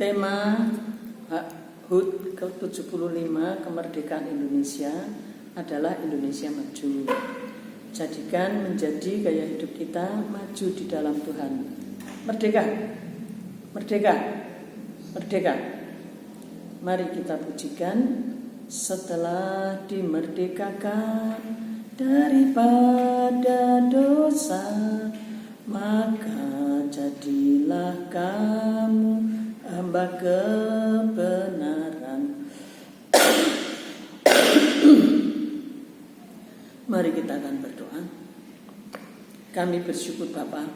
Tema HUT ke-75 kemerdekaan Indonesia adalah Indonesia Maju. Jadikan menjadi gaya hidup kita maju di dalam Tuhan. Merdeka, merdeka, merdeka. Mari kita pujikan. Setelah dimerdekakan daripada dosa, maka jadilah kamu hamba kebenaran. Mari kita akan berdoa. Kami bersyukur Bapa,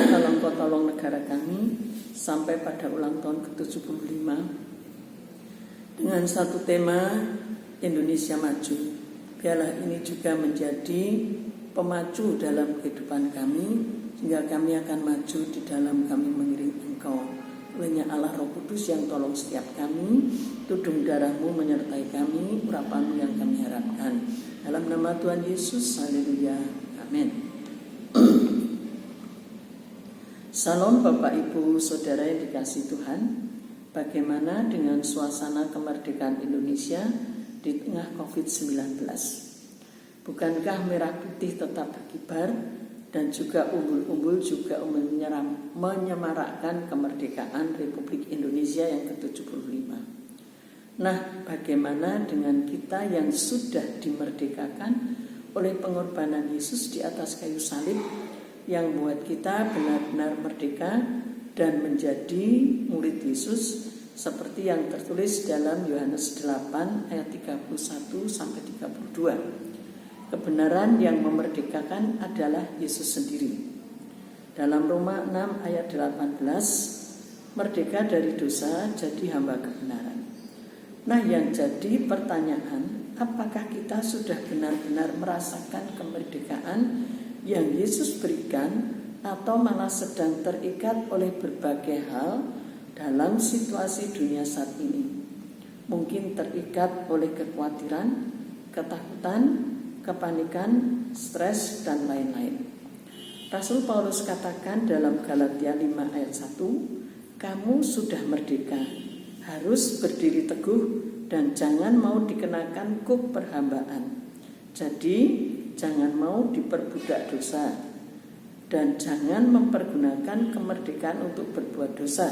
kalau Engkau tolong negara kami sampai pada ulang tahun ke-75 dengan satu tema Indonesia Maju. Biarlah ini juga menjadi pemacu dalam kehidupan kami, sehingga kami akan maju di dalam kami mengiring Engkau. Olehnya Allah Roh Kudus yang tolong setiap kami, tudung darah-Mu menyertai kami, urapan-Mu yang kami harapkan. Dalam nama Tuhan Yesus, haleluya, amin. Salam Bapak Ibu Saudara yang dikasihi Tuhan. Bagaimana dengan suasana kemerdekaan Indonesia di tengah COVID-19? Bukankah merah putih tetap berkibar dan juga umbul-umbul juga menyemarakkan kemerdekaan Republik Indonesia yang ke-75? Nah, bagaimana dengan kita yang sudah dimerdekakan oleh pengorbanan Yesus di atas kayu salib yang membuat kita benar-benar merdeka dan menjadi murid Yesus seperti yang tertulis dalam Yohanes 8 ayat 31 sampai 32. Kebenaran yang memerdekakan adalah Yesus sendiri. Dalam Roma 6 ayat 18, merdeka dari dosa jadi hamba kebenaran. Nah, yang jadi pertanyaan, apakah kita sudah benar-benar merasakan kemerdekaan yang Yesus berikan, atau malah sedang terikat oleh berbagai hal dalam situasi dunia saat ini? Mungkin terikat oleh kekhawatiran, ketakutan, kepanikan, stres, dan lain-lain. Rasul Paulus katakan dalam Galatia 5 ayat 1, kamu sudah merdeka, harus berdiri teguh dan jangan mau dikenakan kuk perhambaan. Jadi, jangan mau diperbudak dosa dan jangan mempergunakan kemerdekaan untuk berbuat dosa.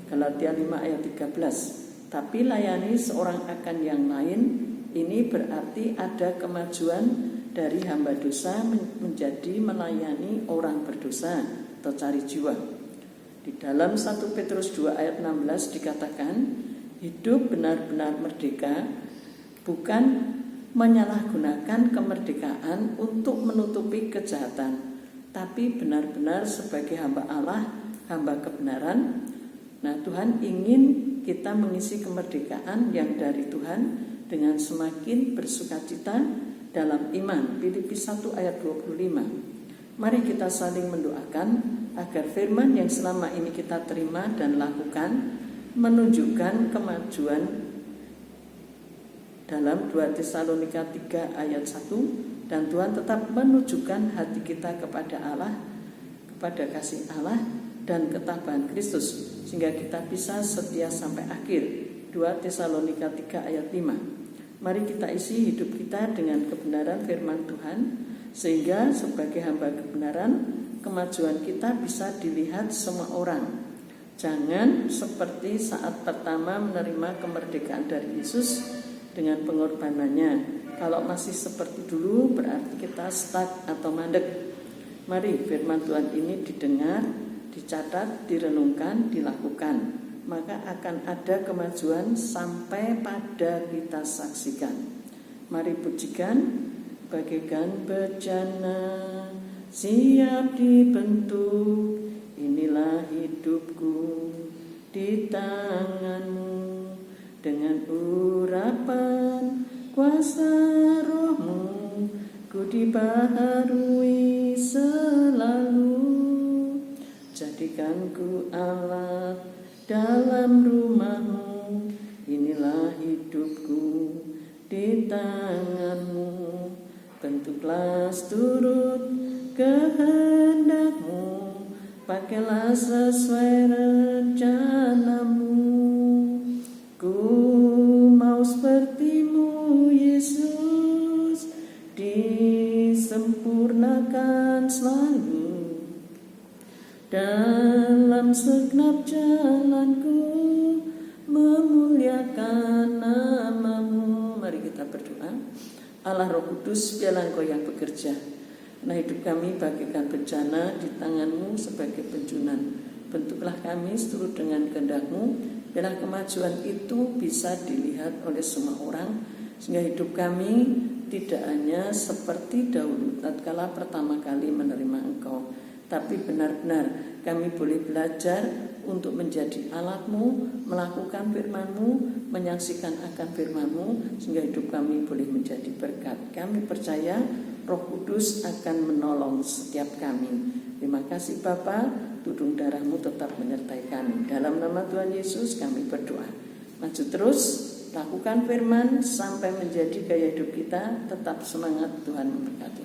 Galatia 5 ayat 13. Tapi layani seorang akan yang lain. Ini berarti ada kemajuan dari hamba dosa menjadi melayani orang berdosa atau cari jiwa. Di dalam 1 Petrus 2 ayat 16 dikatakan, hidup benar-benar merdeka bukan menyalahgunakan kemerdekaan untuk menutupi kejahatan, tapi benar-benar sebagai hamba Allah, hamba kebenaran. Nah, Tuhan ingin kita mengisi kemerdekaan yang dari Tuhan dengan semakin bersukacita dalam iman. Filipi 1 ayat 25. Mari kita saling mendoakan agar firman yang selama ini kita terima dan lakukan menunjukkan kemajuan dalam 2 Tesalonika 3 ayat 1. Dan Tuhan tetap menunjukkan hati kita kepada Allah, kepada kasih Allah dan ketabahan Kristus, sehingga kita bisa setia sampai akhir. 2 Tesalonika 3 ayat 5. Mari kita isi hidup kita dengan kebenaran firman Tuhan, sehingga sebagai hamba kebenaran, kemajuan kita bisa dilihat semua orang. Jangan seperti saat pertama menerima kemerdekaan dari Yesus dengan pengorbanannya. Kalau masih seperti dulu berarti kita stuck atau mandek. Mari firman Tuhan ini didengar, dicatat, direnungkan, dilakukan. Maka akan ada kemajuan sampai pada kita saksikan. Mari pujikan. Bagaikan bejana siap dibentuk, inilah hidupku di tangan-Mu. Dengan urapan kuasa Roh-Mu, ku dibaharui selalu. Jadikan ku alat dalam rumah-Mu, inilah hidupku di tangan-Mu. Bentuklah seturut kehendak-Mu, pakailah sesuai rencanamu. Ku mau sepertimu Yesus, disempurnakan selalu dalam segenap jalanku, memuliakan namamu. Mari kita berdoa. Allah Roh Kudus, biarlah Engkau yang bekerja. Nah, hidup kami bagaikan bencana di tangan-Mu sebagai penjunan. Bentuklah kami seturut dengan kehendak-Mu. Biarlah kemajuan itu bisa dilihat oleh semua orang, sehingga hidup kami tidak hanya seperti dahulu tatkala pertama kali menerima Engkau, tapi benar-benar kami boleh belajar untuk menjadi alat-Mu, melakukan firman-Mu, menyaksikan akan firman-Mu, sehingga hidup kami boleh menjadi berkat. Kami percaya Roh Kudus akan menolong setiap kami. Terima kasih Bapa, tudung darah-Mu tetap menyertai kami. Dalam nama Tuhan Yesus kami berdoa. Maju terus, lakukan firman sampai menjadi gaya hidup kita. Tetap semangat, Tuhan memberkati.